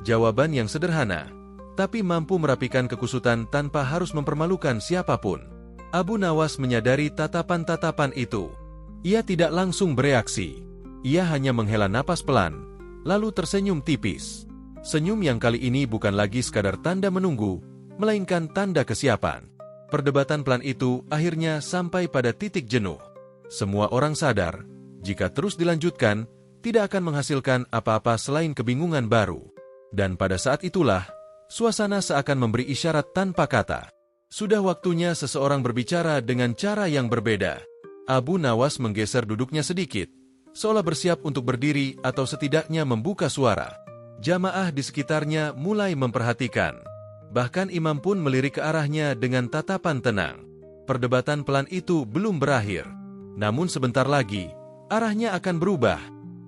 Jawaban yang sederhana, tapi mampu merapikan kekusutan tanpa harus mempermalukan siapapun. Abu Nawas menyadari tatapan-tatapan itu. Ia tidak langsung bereaksi. Ia hanya menghela napas pelan, lalu tersenyum tipis. Senyum yang kali ini bukan lagi sekadar tanda menunggu, melainkan tanda kesiapan. Perdebatan pelan itu akhirnya sampai pada titik jenuh. Semua orang sadar, jika terus dilanjutkan, tidak akan menghasilkan apa-apa selain kebingungan baru. Dan pada saat itulah, suasana seakan memberi isyarat tanpa kata. Sudah waktunya seseorang berbicara dengan cara yang berbeda. Abu Nawas menggeser duduknya sedikit, seolah bersiap untuk berdiri atau setidaknya membuka suara. Jamaah di sekitarnya mulai memperhatikan. Bahkan imam pun melirik ke arahnya dengan tatapan tenang. Perdebatan pelan itu belum berakhir. Namun sebentar lagi, arahnya akan berubah.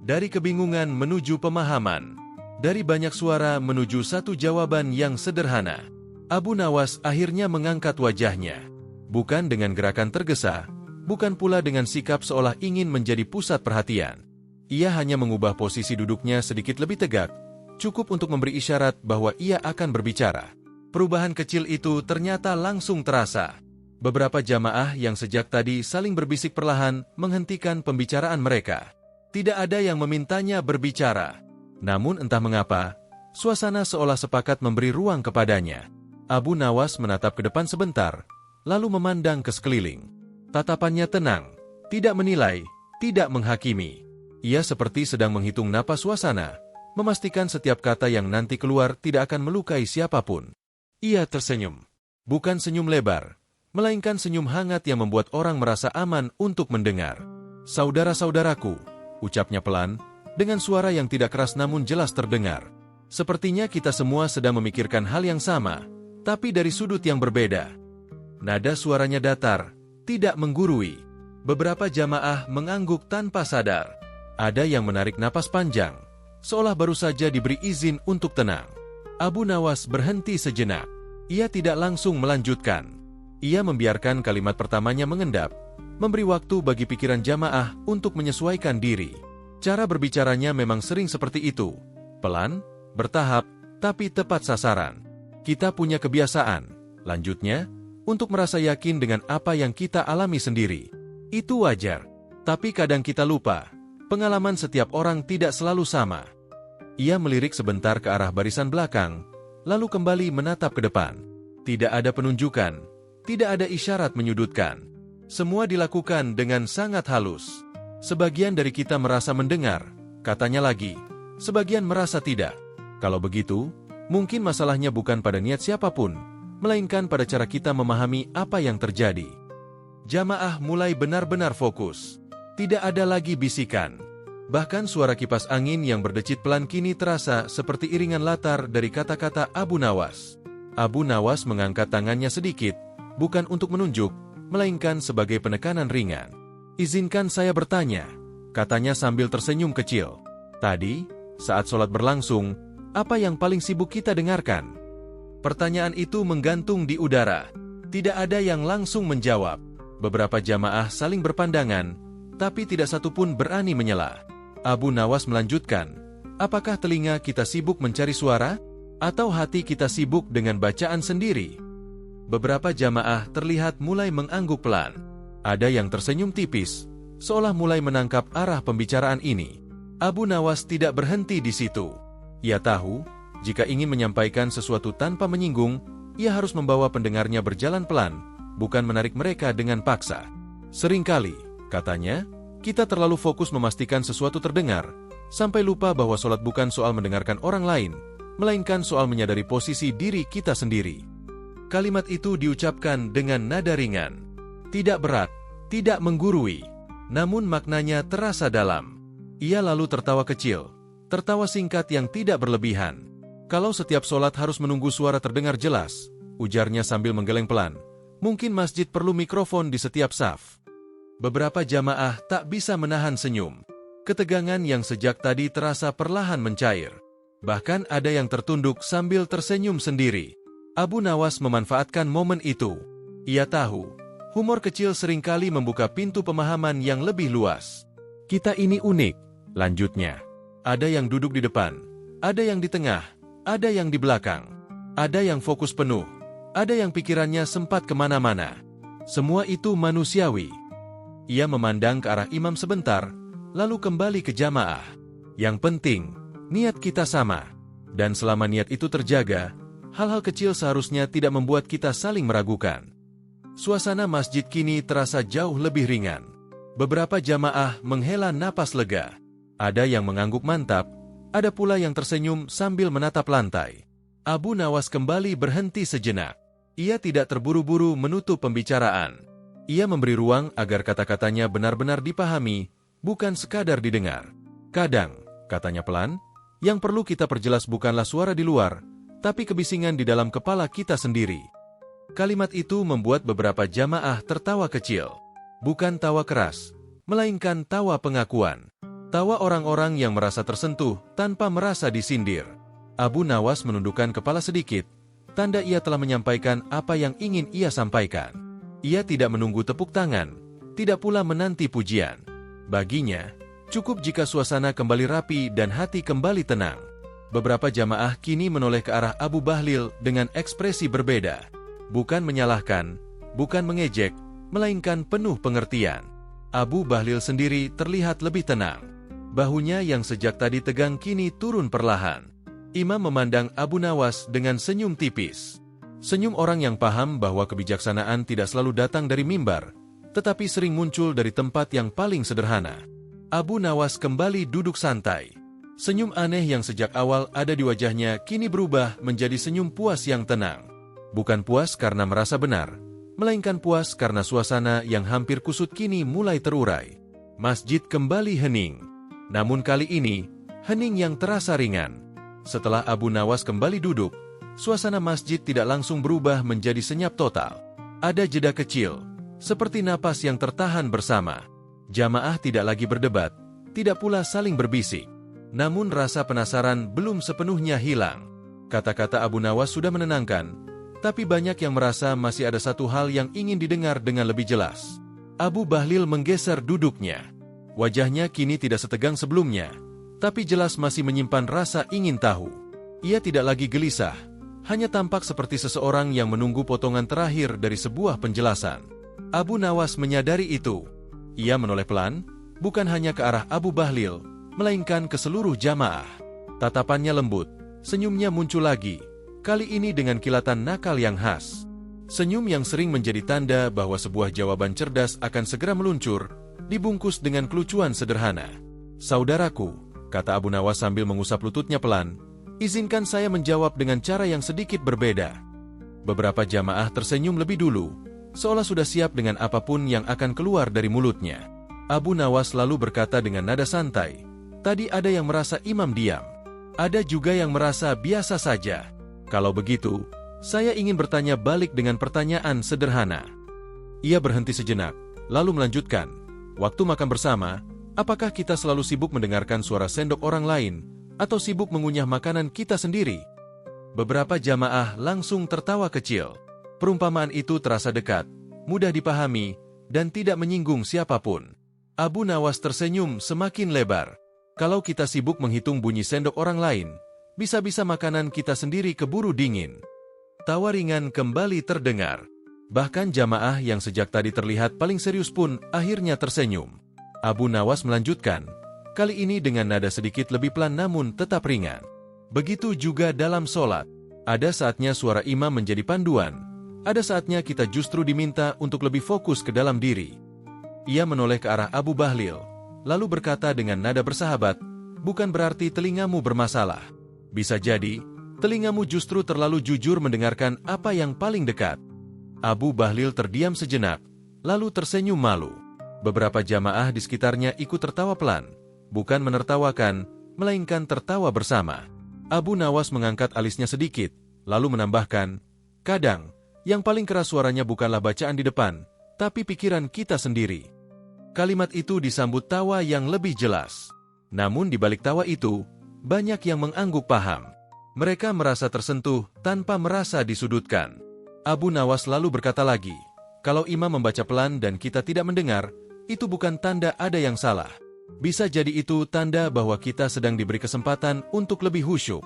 Dari kebingungan menuju pemahaman. Dari banyak suara menuju satu jawaban yang sederhana. Abu Nawas akhirnya mengangkat wajahnya. Bukan dengan gerakan tergesa, bukan pula dengan sikap seolah ingin menjadi pusat perhatian. Ia hanya mengubah posisi duduknya sedikit lebih tegak, cukup untuk memberi isyarat bahwa ia akan berbicara. Perubahan kecil itu ternyata langsung terasa. Beberapa jamaah yang sejak tadi saling berbisik perlahan menghentikan pembicaraan mereka. Tidak ada yang memintanya berbicara. Namun entah mengapa, suasana seolah sepakat memberi ruang kepadanya. Abu Nawas menatap ke depan sebentar, lalu memandang ke sekeliling. Tatapannya tenang, tidak menilai, tidak menghakimi. Ia seperti sedang menghitung napas suasana, memastikan setiap kata yang nanti keluar tidak akan melukai siapapun. Ia tersenyum. Bukan senyum lebar, melainkan senyum hangat yang membuat orang merasa aman untuk mendengar. "Saudara-saudaraku," ucapnya pelan, dengan suara yang tidak keras namun jelas terdengar. "Sepertinya kita semua sedang memikirkan hal yang sama, tapi dari sudut yang berbeda." Nada suaranya datar, tidak menggurui. Beberapa jamaah mengangguk tanpa sadar. Ada yang menarik napas panjang, seolah baru saja diberi izin untuk tenang. Abu Nawas berhenti sejenak. Ia tidak langsung melanjutkan. Ia membiarkan kalimat pertamanya mengendap, memberi waktu bagi pikiran jamaah untuk menyesuaikan diri. Cara berbicaranya memang sering seperti itu. Pelan, bertahap, tapi tepat sasaran. "Kita punya kebiasaan," lanjutnya, "untuk merasa yakin dengan apa yang kita alami sendiri. Itu wajar. Tapi kadang kita lupa, pengalaman setiap orang tidak selalu sama." Ia melirik sebentar ke arah barisan belakang, lalu kembali menatap ke depan. Tidak ada penunjukan, tidak ada isyarat menyudutkan. Semua dilakukan dengan sangat halus. "Sebagian dari kita merasa mendengar," katanya lagi. "Sebagian merasa tidak. Kalau begitu, mungkin masalahnya bukan pada niat siapapun, melainkan pada cara kita memahami apa yang terjadi." Jamaah mulai benar-benar fokus. Tidak ada lagi bisikan. Bahkan suara kipas angin yang berdecit pelan kini terasa seperti iringan latar dari kata-kata Abu Nawas. Abu Nawas mengangkat tangannya sedikit, bukan untuk menunjuk, melainkan sebagai penekanan ringan. "Izinkan saya bertanya," katanya sambil tersenyum kecil. "Tadi, saat sholat berlangsung, apa yang paling sibuk kita dengarkan?" Pertanyaan itu menggantung di udara. Tidak ada yang langsung menjawab. Beberapa jamaah saling berpandangan, tapi tidak satu pun berani menyela. Abu Nawas melanjutkan, apakah telinga kita sibuk mencari suara? Atau hati kita sibuk dengan bacaan sendiri? Beberapa jamaah terlihat mulai mengangguk pelan. Ada yang tersenyum tipis, seolah mulai menangkap arah pembicaraan ini. Abu Nawas tidak berhenti di situ. Ia tahu, jika ingin menyampaikan sesuatu tanpa menyinggung, ia harus membawa pendengarnya berjalan pelan, bukan menarik mereka dengan paksa. Seringkali, katanya, kita terlalu fokus memastikan sesuatu terdengar, sampai lupa bahwa sholat bukan soal mendengarkan orang lain, melainkan soal menyadari posisi diri kita sendiri. Kalimat itu diucapkan dengan nada ringan, tidak berat, tidak menggurui, namun maknanya terasa dalam. Ia lalu tertawa kecil, tertawa singkat yang tidak berlebihan. Kalau setiap sholat harus menunggu suara terdengar jelas, ujarnya sambil menggeleng pelan, mungkin masjid perlu mikrofon di setiap saf. Beberapa jamaah tak bisa menahan senyum. Ketegangan yang sejak tadi terasa perlahan mencair. Bahkan ada yang tertunduk sambil tersenyum sendiri. Abu Nawas memanfaatkan momen itu. Ia tahu, humor kecil seringkali membuka pintu pemahaman yang lebih luas. Kita ini unik, lanjutnya. Ada yang duduk di depan, ada yang di tengah, ada yang di belakang, ada yang fokus penuh, ada yang pikirannya sempat kemana-mana. Semua itu manusiawi. Ia memandang ke arah imam sebentar, lalu kembali ke jamaah. Yang penting, niat kita sama. Dan selama niat itu terjaga, hal-hal kecil seharusnya tidak membuat kita saling meragukan. Suasana masjid kini terasa jauh lebih ringan. Beberapa jamaah menghela napas lega. Ada yang mengangguk mantap, ada pula yang tersenyum sambil menatap lantai. Abu Nawas kembali berhenti sejenak. Ia tidak terburu-buru menutup pembicaraan. Ia memberi ruang agar kata-katanya benar-benar dipahami, bukan sekadar didengar. Kadang, katanya pelan, yang perlu kita perjelas bukanlah suara di luar, tapi kebisingan di dalam kepala kita sendiri. Kalimat itu membuat beberapa jamaah tertawa kecil. Bukan tawa keras, melainkan tawa pengakuan. Tawa orang-orang yang merasa tersentuh tanpa merasa disindir. Abu Nawas menundukkan kepala sedikit, tanda ia telah menyampaikan apa yang ingin ia sampaikan. Ia tidak menunggu tepuk tangan, tidak pula menanti pujian. Baginya, cukup jika suasana kembali rapi dan hati kembali tenang. Beberapa jamaah kini menoleh ke arah Abu Bahlil dengan ekspresi berbeda. Bukan menyalahkan, bukan mengejek, melainkan penuh pengertian. Abu Bahlil sendiri terlihat lebih tenang. Bahunya yang sejak tadi tegang kini turun perlahan. Imam memandang Abu Nawas dengan senyum tipis. Senyum orang yang paham bahwa kebijaksanaan tidak selalu datang dari mimbar, tetapi sering muncul dari tempat yang paling sederhana. Abu Nawas kembali duduk santai. Senyum aneh yang sejak awal ada di wajahnya kini berubah menjadi senyum puas yang tenang. Bukan puas karena merasa benar, melainkan puas karena suasana yang hampir kusut kini mulai terurai. Masjid kembali hening. Namun kali ini, hening yang terasa ringan. Setelah Abu Nawas kembali duduk, suasana masjid tidak langsung berubah menjadi senyap total. Ada jeda kecil, seperti napas yang tertahan bersama. Jamaah tidak lagi berdebat, tidak pula saling berbisik. Namun rasa penasaran belum sepenuhnya hilang. Kata-kata Abu Nawas sudah menenangkan, tapi banyak yang merasa masih ada satu hal yang ingin didengar dengan lebih jelas. Abu Bahlil menggeser duduknya. Wajahnya kini tidak setegang sebelumnya, tapi jelas masih menyimpan rasa ingin tahu. Ia tidak lagi gelisah, hanya tampak seperti seseorang yang menunggu potongan terakhir dari sebuah penjelasan. Abu Nawas menyadari itu. Ia menoleh pelan, bukan hanya ke arah Abu Bahlil, melainkan ke seluruh jamaah. Tatapannya lembut, senyumnya muncul lagi, kali ini dengan kilatan nakal yang khas. Senyum yang sering menjadi tanda bahwa sebuah jawaban cerdas akan segera meluncur, dibungkus dengan kelucuan sederhana. Saudaraku, kata Abu Nawas sambil mengusap lututnya pelan, izinkan saya menjawab dengan cara yang sedikit berbeda. Beberapa jamaah tersenyum lebih dulu, seolah sudah siap dengan apapun yang akan keluar dari mulutnya. Abu Nawas lalu berkata dengan nada santai, tadi ada yang merasa imam diam. Ada juga yang merasa biasa saja. Kalau begitu, saya ingin bertanya balik dengan pertanyaan sederhana. Ia berhenti sejenak, lalu melanjutkan, waktu makan bersama, apakah kita selalu sibuk mendengarkan suara sendok orang lain, atau sibuk mengunyah makanan kita sendiri? Beberapa jamaah langsung tertawa kecil. Perumpamaan itu terasa dekat, mudah dipahami, dan tidak menyinggung siapapun. Abu Nawas tersenyum semakin lebar. Kalau kita sibuk menghitung bunyi sendok orang lain, bisa-bisa makanan kita sendiri keburu dingin. Tawa ringan kembali terdengar. Bahkan jamaah yang sejak tadi terlihat paling serius pun akhirnya tersenyum. Abu Nawas melanjutkan, kali ini dengan nada sedikit lebih pelan namun tetap ringan. Begitu juga dalam sholat. Ada saatnya suara imam menjadi panduan. Ada saatnya kita justru diminta untuk lebih fokus ke dalam diri. Ia menoleh ke arah Abu Bahlil, lalu berkata dengan nada bersahabat, bukan berarti telingamu bermasalah. Bisa jadi, telingamu justru terlalu jujur mendengarkan apa yang paling dekat. Abu Bahlil terdiam sejenak, lalu tersenyum malu. Beberapa jamaah di sekitarnya ikut tertawa pelan, bukan menertawakan, melainkan tertawa bersama. Abu Nawas mengangkat alisnya sedikit, lalu menambahkan, kadang, yang paling keras suaranya bukanlah bacaan di depan, tapi pikiran kita sendiri. Kalimat itu disambut tawa yang lebih jelas. Namun di balik tawa itu, banyak yang mengangguk paham. Mereka merasa tersentuh tanpa merasa disudutkan. Abu Nawas lalu berkata lagi, kalau imam membaca pelan dan kita tidak mendengar, itu bukan tanda ada yang salah. Bisa jadi itu tanda bahwa kita sedang diberi kesempatan untuk lebih khusyuk.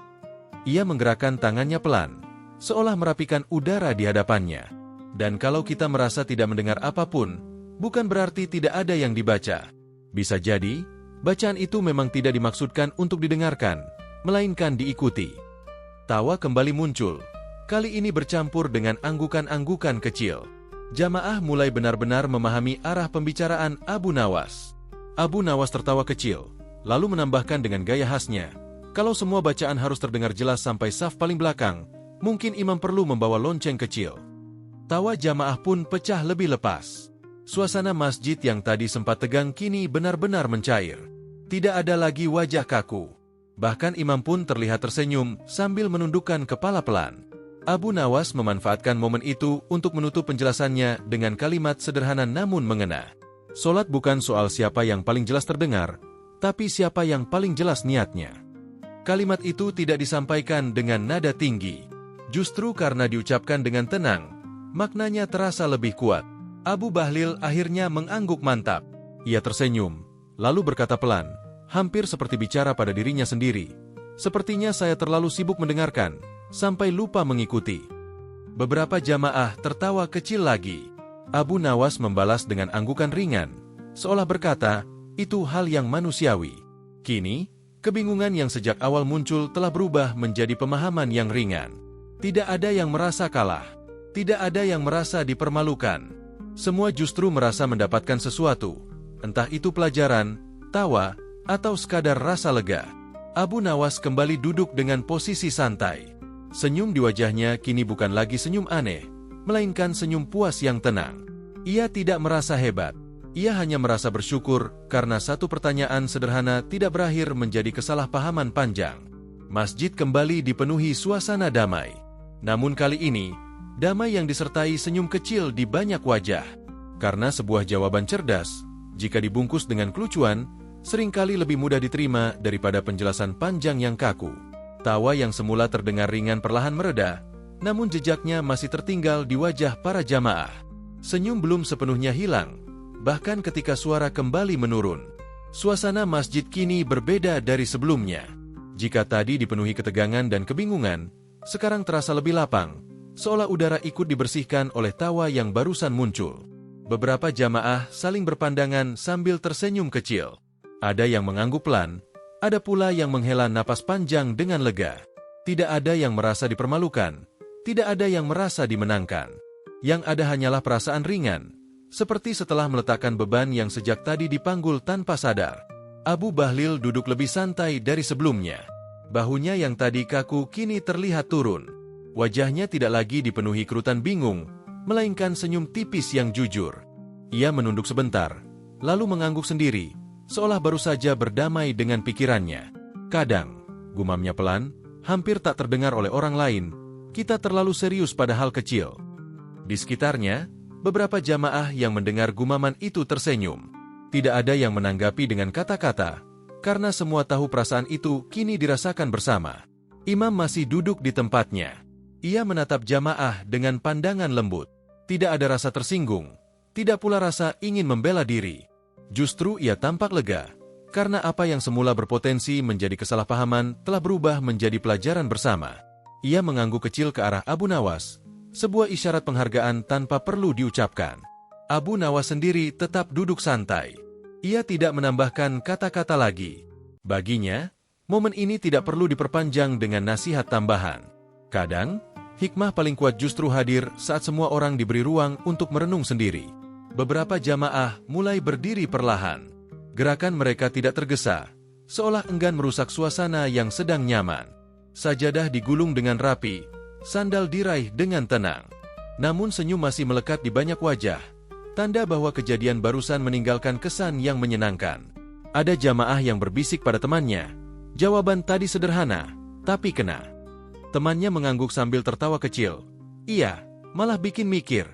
Ia menggerakkan tangannya pelan, seolah merapikan udara di hadapannya. Dan kalau kita merasa tidak mendengar apapun, bukan berarti tidak ada yang dibaca. Bisa jadi, bacaan itu memang tidak dimaksudkan untuk didengarkan, melainkan diikuti. Tawa kembali muncul, kali ini bercampur dengan anggukan-anggukan kecil. Jamaah mulai benar-benar memahami arah pembicaraan Abu Nawas. Abu Nawas tertawa kecil, lalu menambahkan dengan gaya khasnya, kalau semua bacaan harus terdengar jelas sampai saf paling belakang, mungkin imam perlu membawa lonceng kecil. Tawa jamaah pun pecah lebih lepas. Suasana masjid yang tadi sempat tegang kini benar-benar mencair. Tidak ada lagi wajah kaku. Bahkan imam pun terlihat tersenyum sambil menundukkan kepala pelan. Abu Nawas memanfaatkan momen itu untuk menutup penjelasannya dengan kalimat sederhana namun mengena. Solat bukan soal siapa yang paling jelas terdengar, tapi siapa yang paling jelas niatnya. Kalimat itu tidak disampaikan dengan nada tinggi. Justru karena diucapkan dengan tenang, maknanya terasa lebih kuat. Abu Bahlil akhirnya mengangguk mantap. Ia tersenyum, lalu berkata pelan, hampir seperti bicara pada dirinya sendiri. Sepertinya saya terlalu sibuk mendengarkan, sampai lupa mengikuti. Beberapa jamaah tertawa kecil lagi. Abu Nawas membalas dengan anggukan ringan, seolah berkata, itu hal yang manusiawi. Kini, kebingungan yang sejak awal muncul telah berubah menjadi pemahaman yang ringan. Tidak ada yang merasa kalah. Tidak ada yang merasa dipermalukan. Semua justru merasa mendapatkan sesuatu. Entah itu pelajaran, tawa, atau sekadar rasa lega. Abu Nawas kembali duduk dengan posisi santai. Senyum di wajahnya kini bukan lagi senyum aneh, melainkan senyum puas yang tenang. Ia tidak merasa hebat. Ia hanya merasa bersyukur karena satu pertanyaan sederhana tidak berakhir menjadi kesalahpahaman panjang. Masjid kembali dipenuhi suasana damai. Namun kali ini, damai yang disertai senyum kecil di banyak wajah. Karena sebuah jawaban cerdas, jika dibungkus dengan kelucuan, seringkali lebih mudah diterima daripada penjelasan panjang yang kaku. Tawa yang semula terdengar ringan perlahan mereda, namun jejaknya masih tertinggal di wajah para jamaah. Senyum belum sepenuhnya hilang, bahkan ketika suara kembali menurun. Suasana masjid kini berbeda dari sebelumnya. Jika tadi dipenuhi ketegangan dan kebingungan, sekarang terasa lebih lapang, seolah udara ikut dibersihkan oleh tawa yang barusan muncul. Beberapa jamaah saling berpandangan sambil tersenyum kecil. Ada yang mengangguk pelan, ada pula yang menghela napas panjang dengan lega. Tidak ada yang merasa dipermalukan, tidak ada yang merasa dimenangkan. Yang ada hanyalah perasaan ringan, seperti setelah meletakkan beban yang sejak tadi dipanggul tanpa sadar. Abu Bahlil duduk lebih santai dari sebelumnya. Bahunya yang tadi kaku kini terlihat turun. Wajahnya tidak lagi dipenuhi kerutan bingung, melainkan senyum tipis yang jujur. Ia menunduk sebentar, lalu mengangguk sendiri, seolah baru saja berdamai dengan pikirannya. Kadang, gumamnya pelan, hampir tak terdengar oleh orang lain, kita terlalu serius pada hal kecil. Di sekitarnya, beberapa jamaah yang mendengar gumaman itu tersenyum. Tidak ada yang menanggapi dengan kata-kata, karena semua tahu perasaan itu kini dirasakan bersama. Imam masih duduk di tempatnya. Ia menatap jamaah dengan pandangan lembut. Tidak ada rasa tersinggung, tidak pula rasa ingin membela diri. Justru ia tampak lega, karena apa yang semula berpotensi menjadi kesalahpahaman telah berubah menjadi pelajaran bersama. Ia mengangguk kecil ke arah Abu Nawas, sebuah isyarat penghargaan tanpa perlu diucapkan. Abu Nawas sendiri tetap duduk santai. Ia tidak menambahkan kata-kata lagi. Baginya, momen ini tidak perlu diperpanjang dengan nasihat tambahan. Kadang, hikmah paling kuat justru hadir saat semua orang diberi ruang untuk merenung sendiri. Beberapa jamaah mulai berdiri perlahan. Gerakan mereka tidak tergesa, seolah enggan merusak suasana yang sedang nyaman. Sajadah digulung dengan rapi, sandal diraih dengan tenang. Namun senyum masih melekat di banyak wajah, tanda bahwa kejadian barusan meninggalkan kesan yang menyenangkan. Ada jamaah yang berbisik pada temannya, jawaban tadi sederhana, tapi kena. Temannya mengangguk sambil tertawa kecil. Iya, malah bikin mikir.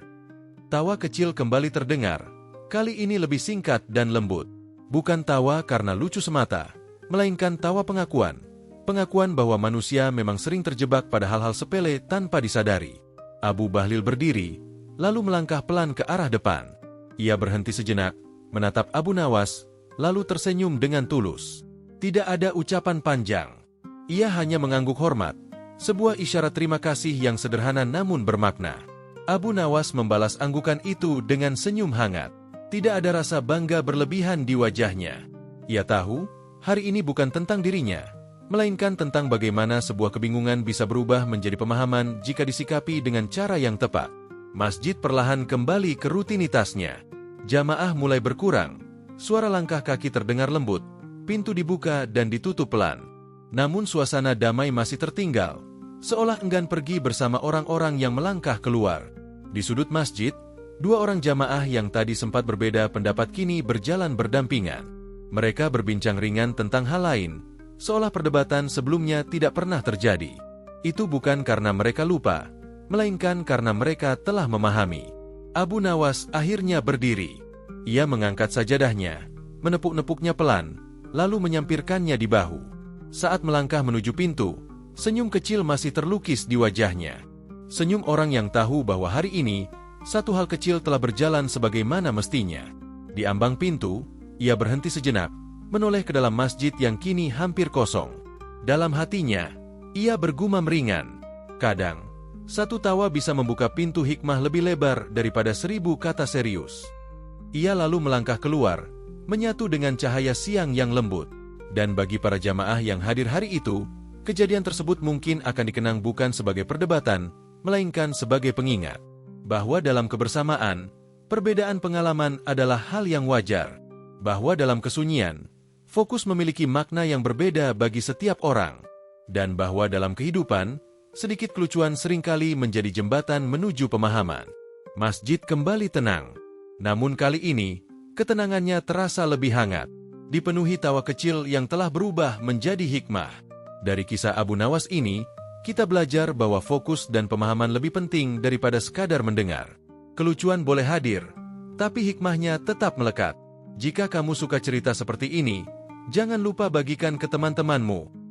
Tawa kecil kembali terdengar, kali ini lebih singkat dan lembut. Bukan tawa karena lucu semata, melainkan tawa pengakuan. Pengakuan bahwa manusia memang sering terjebak pada hal-hal sepele tanpa disadari. Abu Bahlil berdiri, lalu melangkah pelan ke arah depan. Ia berhenti sejenak, menatap Abu Nawas, lalu tersenyum dengan tulus. Tidak ada ucapan panjang. Ia hanya mengangguk hormat, sebuah isyarat terima kasih yang sederhana namun bermakna. Abu Nawas membalas anggukan itu dengan senyum hangat. Tidak ada rasa bangga berlebihan di wajahnya. Ia tahu, hari ini bukan tentang dirinya, melainkan tentang bagaimana sebuah kebingungan bisa berubah menjadi pemahaman jika disikapi dengan cara yang tepat. Masjid perlahan kembali ke rutinitasnya. Jamaah mulai berkurang, suara langkah kaki terdengar lembut, pintu dibuka dan ditutup pelan. Namun suasana damai masih tertinggal, seolah enggan pergi bersama orang-orang yang melangkah keluar. Di sudut masjid, dua orang jamaah yang tadi sempat berbeda pendapat kini berjalan berdampingan. Mereka berbincang ringan tentang hal lain, seolah perdebatan sebelumnya tidak pernah terjadi. Itu bukan karena mereka lupa, melainkan karena mereka telah memahami. Abu Nawas akhirnya berdiri. Ia mengangkat sajadahnya, menepuk-nepuknya pelan, lalu menyampirkannya di bahu. Saat melangkah menuju pintu, senyum kecil masih terlukis di wajahnya. Senyum orang yang tahu bahwa hari ini, satu hal kecil telah berjalan sebagaimana mestinya. Di ambang pintu, ia berhenti sejenak, menoleh ke dalam masjid yang kini hampir kosong. Dalam hatinya, ia bergumam ringan. Kadang, satu tawa bisa membuka pintu hikmah lebih lebar daripada 1000 kata serius. Ia lalu melangkah keluar, menyatu dengan cahaya siang yang lembut. Dan bagi para jamaah yang hadir hari itu, kejadian tersebut mungkin akan dikenang bukan sebagai perdebatan, melainkan sebagai pengingat bahwa dalam kebersamaan, perbedaan pengalaman adalah hal yang wajar. Bahwa dalam kesunyian, fokus memiliki makna yang berbeda bagi setiap orang, dan bahwa dalam kehidupan, sedikit kelucuan seringkali menjadi jembatan menuju pemahaman. Masjid kembali tenang, namun kali ini, ketenangannya terasa lebih hangat, dipenuhi tawa kecil yang telah berubah menjadi hikmah. Dari kisah Abu Nawas ini, kita belajar bahwa fokus dan pemahaman lebih penting daripada sekadar mendengar. Kelucuan boleh hadir, tapi hikmahnya tetap melekat. Jika kamu suka cerita seperti ini, jangan lupa bagikan ke teman-temanmu.